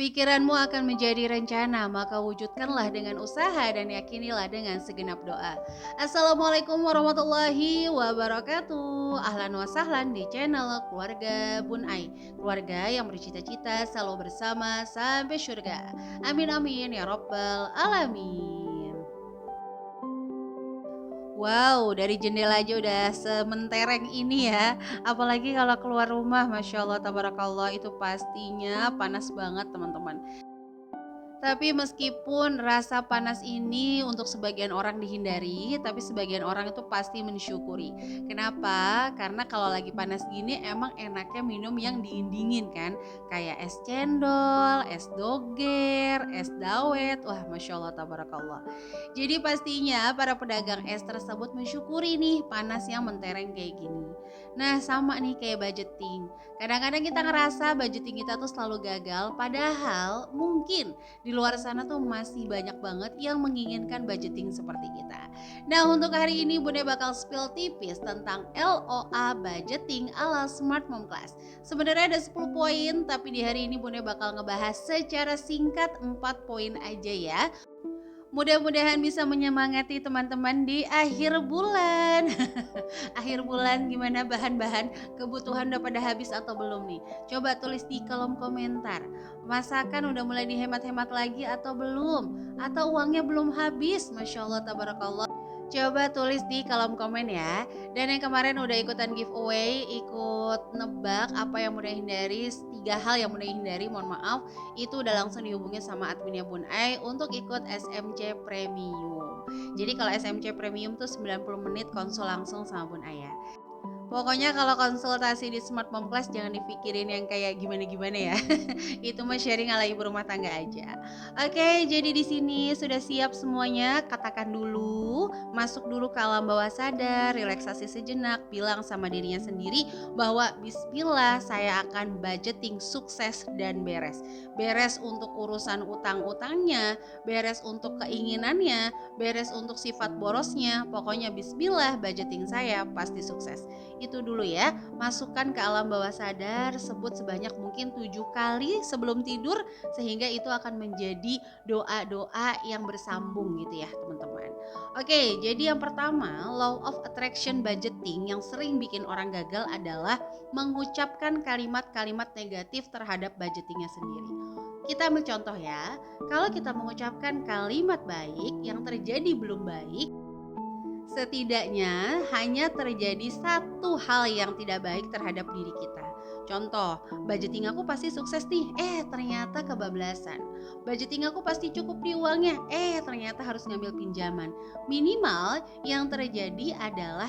Pikiranmu akan menjadi rencana, maka wujudkanlah dengan usaha dan yakinilah dengan segenap doa. Assalamualaikum warahmatullahi wabarakatuh. Ahlan wa sahlan di channel Keluarga Bun Ai. Keluarga yang bercita-cita selalu bersama sampai surga. Amin amin ya robbal alamin. Wow, dari jendela aja udah sementereng ini ya. Apalagi kalau keluar rumah, Masya Allah, tabarakallah, itu pastinya panas banget teman-teman. Tapi meskipun rasa panas ini untuk sebagian orang dihindari, tapi sebagian orang itu pasti mensyukuri. Kenapa? Karena kalau lagi panas gini emang enaknya minum yang dingin-dingin kan. Kayak es cendol, es doger, es dawet. Wah, Masya Allah, tabarakallah. Jadi pastinya para pedagang es tersebut mensyukuri nih panas yang mentereng kayak gini. Nah, sama nih kayak budgeting. Kadang-kadang kita ngerasa budgeting kita tuh selalu gagal, padahal mungkin di luar sana tuh masih banyak banget yang menginginkan budgeting seperti kita. Nah, untuk hari ini Bunda bakal spill tipis tentang LOA budgeting ala Smart Mom Class. Sebenarnya ada 10 poin, tapi di hari ini Bunda bakal ngebahas secara singkat 4 poin aja ya. Mudah-mudahan bisa menyemangati teman-teman di akhir bulan. Akhir bulan gimana, bahan-bahan kebutuhan udah pada habis atau belum nih? Coba tulis di kolom komentar. Masakan udah mulai dihemat-hemat lagi atau belum? Atau uangnya belum habis? Masya Allah, tabarakallah. Coba tulis di kolom komen ya. Dan yang kemarin udah ikutan giveaway, ikut nebak apa yang mudah hindari, 3 hal yang mudah hindari, mohon maaf, itu udah langsung dihubungi sama adminnya Bun Ai untuk ikut SMC Premium. Jadi kalau SMC Premium tuh 90 menit konsul langsung sama Bun Ai ya. Pokoknya kalau konsultasi di Smart Mom Class jangan dipikirin yang kayak gimana-gimana ya. Itu mah sharing ala ibu rumah tangga aja. Oke, jadi di sini sudah siap semuanya. Katakan dulu, masuk dulu ke alam bawah sadar, relaksasi sejenak, bilang sama dirinya sendiri bahwa bismillah saya akan budgeting sukses dan beres. Beres untuk urusan utang-utangnya, beres untuk keinginannya, beres untuk sifat borosnya. Pokoknya bismillah budgeting saya pasti sukses. Itu dulu ya, masukkan ke alam bawah sadar, sebut sebanyak mungkin 7 kali sebelum tidur, sehingga itu akan menjadi doa-doa yang bersambung gitu ya teman-teman. Oke, jadi yang pertama, law of attraction budgeting yang sering bikin orang gagal adalah mengucapkan kalimat-kalimat negatif terhadap budgetingnya sendiri. Kita ambil contoh ya, kalau kita mengucapkan kalimat baik yang terjadi belum baik, setidaknya hanya terjadi satu hal yang tidak baik terhadap diri kita. Contoh, budgeting aku pasti sukses nih, ternyata kebablasan. Budgeting aku pasti cukup di uangnya, ternyata harus ngambil pinjaman. Minimal yang terjadi adalah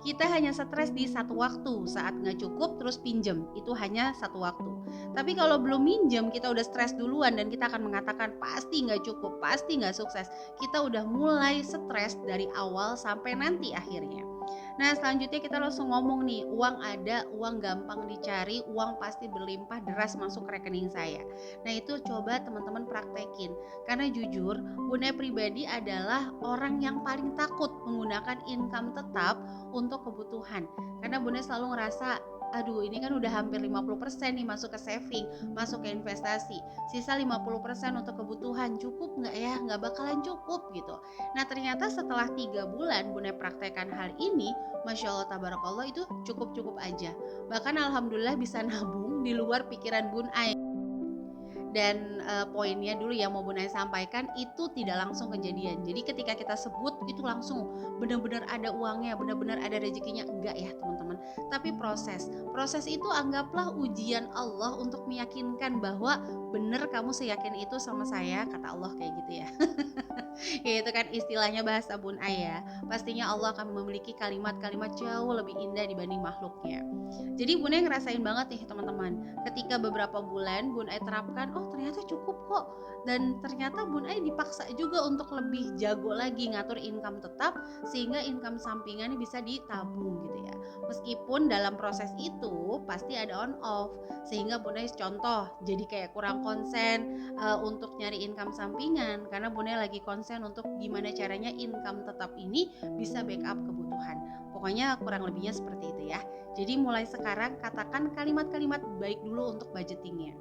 kita hanya stres di satu waktu saat nggak cukup terus pinjem, itu hanya satu waktu. Tapi kalau belum minjem kita udah stres duluan dan kita akan mengatakan pasti nggak cukup, pasti nggak sukses. Kita udah mulai stres dari awal sampai nanti akhirnya. Nah, selanjutnya kita langsung ngomong nih, uang ada, uang gampang dicari, uang pasti berlimpah deras masuk ke rekening saya. Nah, itu coba teman-teman praktekin. Karena jujur, Bunda pribadi adalah orang yang paling takut menggunakan income tetap untuk kebutuhan. Karena Bunda selalu ngerasa, aduh ini kan udah hampir 50% nih masuk ke saving, masuk ke investasi. Sisa 50% untuk kebutuhan, cukup nggak ya? Nggak bakalan cukup gitu. Nah, ternyata setelah 3 bulan Bunda praktekkan hal ini, Masya Allah, tabarakallah, itu cukup-cukup aja. Bahkan alhamdulillah bisa nabung di luar pikiran Bun Ai. Dan poinnya dulu yang mau Bunai sampaikan itu tidak langsung kejadian. Jadi ketika kita sebut itu langsung benar-benar ada uangnya, benar-benar ada rezekinya, enggak ya teman-teman. Tapi proses itu anggaplah ujian Allah untuk meyakinkan bahwa benar kamu seyakin itu sama saya, kata Allah kayak gitu ya. Ya itu kan istilahnya bahasa Bun Ai ya. Pastinya Allah akan memiliki kalimat-kalimat jauh lebih indah dibanding makhluknya. Jadi Bun Ai ngerasain banget nih teman-teman. Ketika beberapa bulan Bun Ai terapkan, oh ternyata cukup kok. Dan ternyata Bun Ai dipaksa juga untuk lebih jago lagi ngatur income tetap sehingga income sampingannya bisa ditabung gitu ya. Meskipun dalam proses itu pasti ada on off, sehingga Bun Ai contoh jadi kayak kurang konsen untuk nyari income sampingan karena Bunda lagi konsen untuk gimana caranya income tetap ini bisa backup kebutuhan. Pokoknya kurang lebihnya seperti itu ya. Jadi mulai sekarang katakan kalimat-kalimat baik dulu untuk budgetingnya.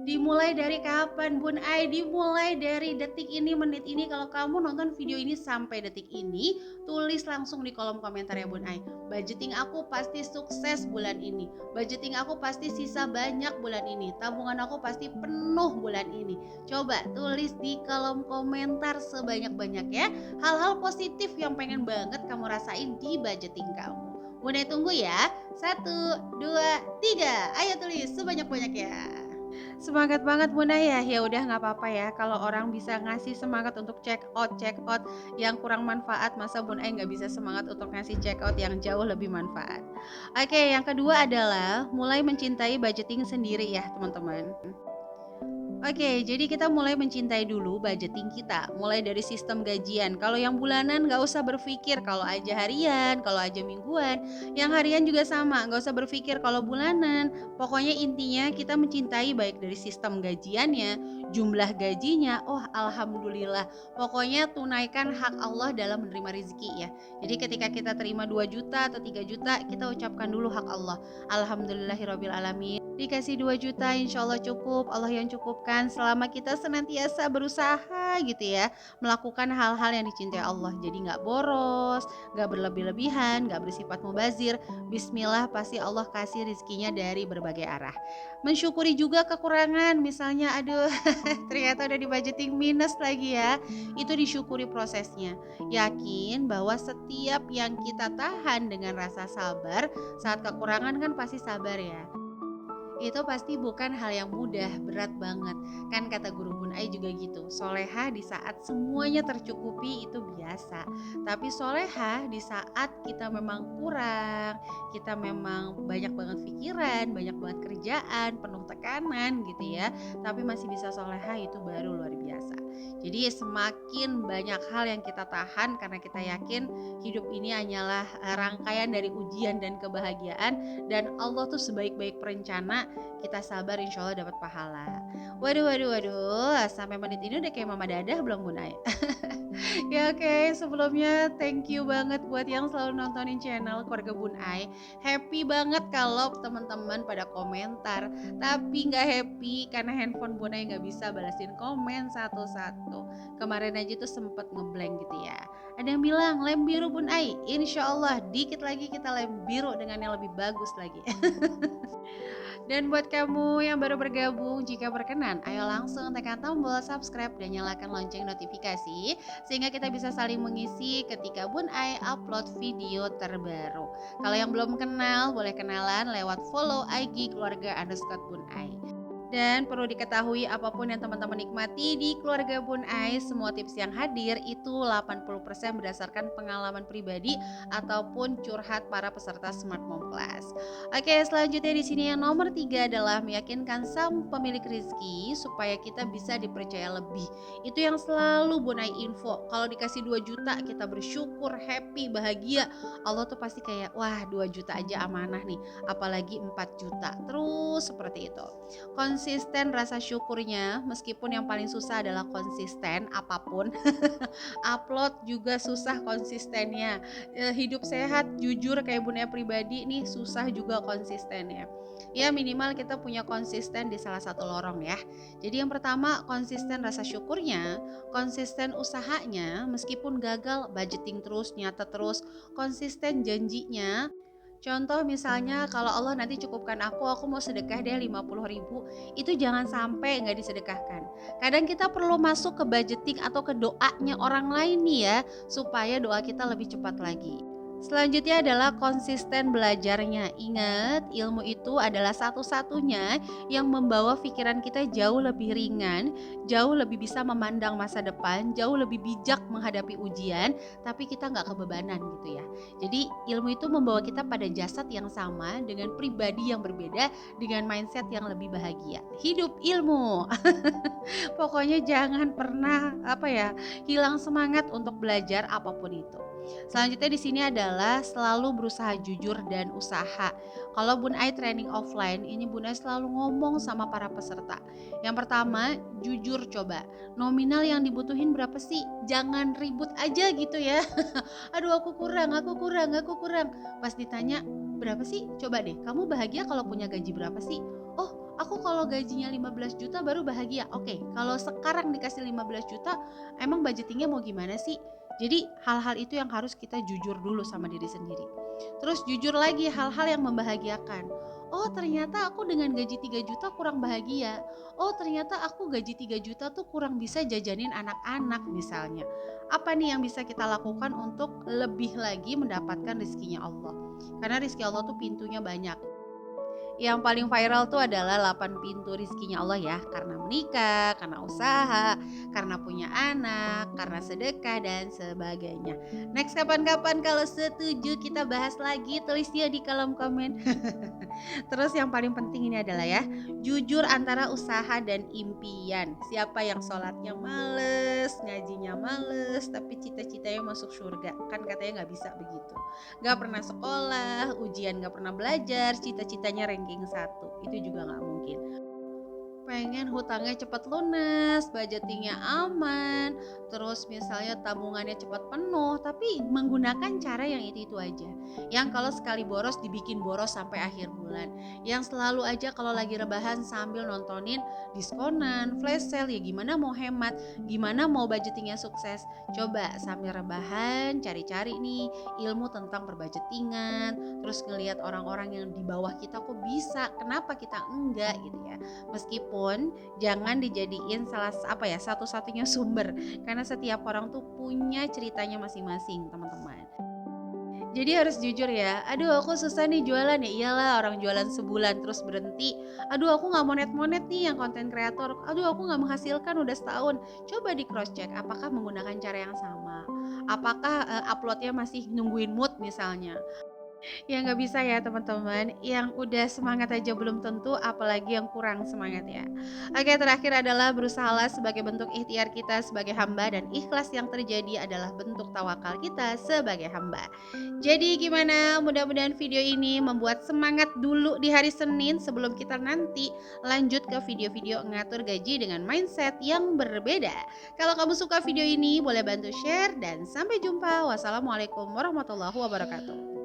Dimulai dari kapan Bun Ai? Dimulai dari detik ini, menit ini. Kalau kamu nonton video ini sampai detik ini, tulis langsung di kolom komentar ya Bun Ai. Budgeting aku pasti sukses bulan ini. Budgeting aku pasti sisa banyak bulan ini. Tabungan aku pasti penuh bulan ini. Coba tulis di kolom komentar sebanyak-banyak ya. Hal-hal positif yang pengen banget kamu rasain di budgeting kamu. Bun Ai tunggu ya. 1, 2, 3. Ayo tulis sebanyak-banyak ya. Semangat banget Bunda ya. Ya udah nggak apa-apa ya kalau orang bisa ngasih semangat untuk check out yang kurang manfaat, masa Bun Ai nggak bisa semangat untuk ngasih check out yang jauh lebih manfaat. Oke, yang kedua adalah mulai mencintai budgeting sendiri ya teman-teman. Oke, jadi kita mulai mencintai dulu budgeting kita, mulai dari sistem gajian. Kalau yang bulanan nggak usah berpikir kalau aja harian, kalau aja mingguan. Yang harian juga sama, nggak usah berpikir kalau bulanan. Pokoknya intinya kita mencintai baik dari sistem gajiannya, jumlah gajinya. Oh, alhamdulillah. Pokoknya tunaikan hak Allah dalam menerima rezeki ya. Jadi ketika kita terima 2 juta atau 3 juta, kita ucapkan dulu hak Allah. Alhamdulillahirabbil alamin. Dikasih 2 juta insya Allah cukup, Allah yang cukupkan selama kita senantiasa berusaha gitu ya, melakukan hal-hal yang dicintai Allah. Jadi nggak boros, nggak berlebih-lebihan, nggak bersifat mubazir. Bismillah pasti Allah kasih rezekinya dari berbagai arah. Mensyukuri juga kekurangan, misalnya aduh ternyata udah di budgeting minus lagi ya, itu disyukuri prosesnya. Yakin bahwa setiap yang kita tahan dengan rasa sabar, saat kekurangan kan pasti sabar ya, itu pasti bukan hal yang mudah, berat banget. Kan kata guru Bun Ai juga gitu, soleha di saat semuanya tercukupi itu biasa. Tapi soleha di saat kita memang kurang, kita memang banyak banget pikiran, banyak banget kerjaan, penuh tekanan gitu ya. Tapi masih bisa soleha itu baru luar biasa. Jadi semakin banyak hal yang kita tahan karena kita yakin hidup ini hanyalah rangkaian dari ujian dan kebahagiaan, dan Allah tuh sebaik-baik perencana, kita sabar insya Allah dapat pahala. Waduh, sampai menit ini udah kayak mama dadah belum Bun Ai? Ya oke, sebelumnya thank you banget buat yang selalu nontonin channel Keluarga Bun Ai. Happy banget kalau teman-teman pada komentar, tapi nggak happy karena handphone Bun Ai nggak bisa balasin komen satu-satu. Kemarin aja tuh sempet ngeblank gitu ya. Ada yang bilang lem biru Bun Ai, insya Allah dikit lagi kita lem biru dengan yang lebih bagus lagi. Dan buat kamu yang baru bergabung, jika berkenan, ayo langsung tekan tombol subscribe dan nyalakan lonceng notifikasi sehingga kita bisa saling mengisi ketika Bun Ai upload video terbaru. Kalau yang belum kenal, boleh kenalan lewat follow IG keluarga_Bun Ai. Dan perlu diketahui apapun yang teman-teman nikmati di Keluarga Bun Ai, semua tips yang hadir itu 80% berdasarkan pengalaman pribadi ataupun curhat para peserta Smart Mom Class. Oke, selanjutnya di sini yang nomor 3 adalah meyakinkan sang pemilik rezeki supaya kita bisa dipercaya lebih. Itu yang selalu Bun Ai info. Kalau dikasih 2 juta kita bersyukur, happy, bahagia. Allah tuh pasti kayak wah 2 juta aja amanah nih, apalagi 4 juta. Terus seperti itu. Konsisten rasa syukurnya, meskipun yang paling susah adalah konsisten apapun. Upload juga susah konsistennya. Hidup sehat jujur kayak Bunda pribadi nih susah juga konsistennya. Ya minimal kita punya konsisten di salah satu lorong ya. Jadi yang pertama konsisten rasa syukurnya, konsisten usahanya, meskipun gagal budgeting terus, nyata terus, konsisten janjinya. Contoh misalnya kalau Allah nanti cukupkan aku mau sedekah deh 50.000, itu jangan sampai nggak disedekahkan. Kadang kita perlu masuk ke budgeting atau ke doanya orang lain nih ya, supaya doa kita lebih cepat lagi. Selanjutnya adalah konsisten belajarnya. Ingat, ilmu itu adalah satu-satunya yang membawa pikiran kita jauh lebih ringan, jauh lebih bisa memandang masa depan, jauh lebih bijak menghadapi ujian, tapi kita nggak kebebanan gitu ya. Jadi ilmu itu membawa kita pada jasad yang sama dengan pribadi yang berbeda, dengan mindset yang lebih bahagia. Hidup ilmu. Pokoknya jangan pernah hilang semangat untuk belajar apapun itu. Selanjutnya di sini adalah selalu berusaha jujur dan usaha. Kalau Bun Ai training offline, ini Bun Ai selalu ngomong sama para peserta. Yang pertama, jujur coba. Nominal yang dibutuhin berapa sih? Jangan ribut aja gitu ya. Aduh aku kurang. Pas ditanya, berapa sih? Coba deh, kamu bahagia kalau punya gaji berapa sih? Oh, aku kalau gajinya 15 juta baru bahagia. Oke, kalau sekarang dikasih 15 juta, emang budgetingnya mau gimana sih? Jadi hal-hal itu yang harus kita jujur dulu sama diri sendiri. Terus jujur lagi hal-hal yang membahagiakan. Oh ternyata aku dengan gaji 3 juta kurang bahagia. Oh ternyata aku gaji 3 juta tuh kurang bisa jajanin anak-anak misalnya. Apa nih yang bisa kita lakukan untuk lebih lagi mendapatkan rezekinya Allah? Karena rezeki Allah tuh pintunya banyak. Yang paling viral tuh adalah 8 pintu rizkinya Allah ya, karena menikah, karena usaha, karena punya anak, karena sedekah dan sebagainya. Next kapan-kapan kalau setuju kita bahas lagi, tulis dia di kolom komen. Terus yang paling penting ini adalah ya, jujur antara usaha dan impian. Siapa yang sholatnya males, ngajinya males, tapi cita-citanya masuk surga? Kan katanya nggak bisa begitu. Nggak pernah sekolah, ujian nggak pernah belajar, cita-citanya ranking 1. Itu juga nggak mungkin. Pengen hutangnya cepat lunas, budgetingnya aman, terus misalnya tabungannya cepat penuh, tapi menggunakan cara yang itu aja. Yang kalau sekali boros dibikin boros sampai akhir bulan. Yang selalu aja kalau lagi rebahan sambil nontonin diskonan, flash sale, ya gimana mau hemat, gimana mau budgetingnya sukses. Coba sambil rebahan cari-cari nih ilmu tentang perbudgetingan, terus ngelihat orang-orang yang di bawah kita kok bisa, kenapa kita enggak gitu ya. Meskipun jangan dijadiin satu-satunya sumber, karena setiap orang tuh punya ceritanya masing-masing teman-teman. Jadi harus jujur ya, aduh aku susah nih jualan, ya iyalah orang jualan sebulan terus berhenti, aduh aku nggak monet-monet nih yang konten kreator, aduh aku nggak menghasilkan udah setahun. Coba di cross check apakah menggunakan cara yang sama, apakah uploadnya masih nungguin mood misalnya. Ya nggak bisa ya teman-teman, yang udah semangat aja belum tentu apalagi yang kurang semangat ya. Oke, terakhir adalah berusahalah sebagai bentuk ikhtiar kita sebagai hamba, dan ikhlas yang terjadi adalah bentuk tawakal kita sebagai hamba. Jadi gimana? Mudah-mudahan video ini membuat semangat dulu di hari Senin sebelum kita nanti lanjut ke video-video ngatur gaji dengan mindset yang berbeda. Kalau kamu suka video ini boleh bantu share, dan sampai jumpa. Wassalamualaikum warahmatullahi wabarakatuh.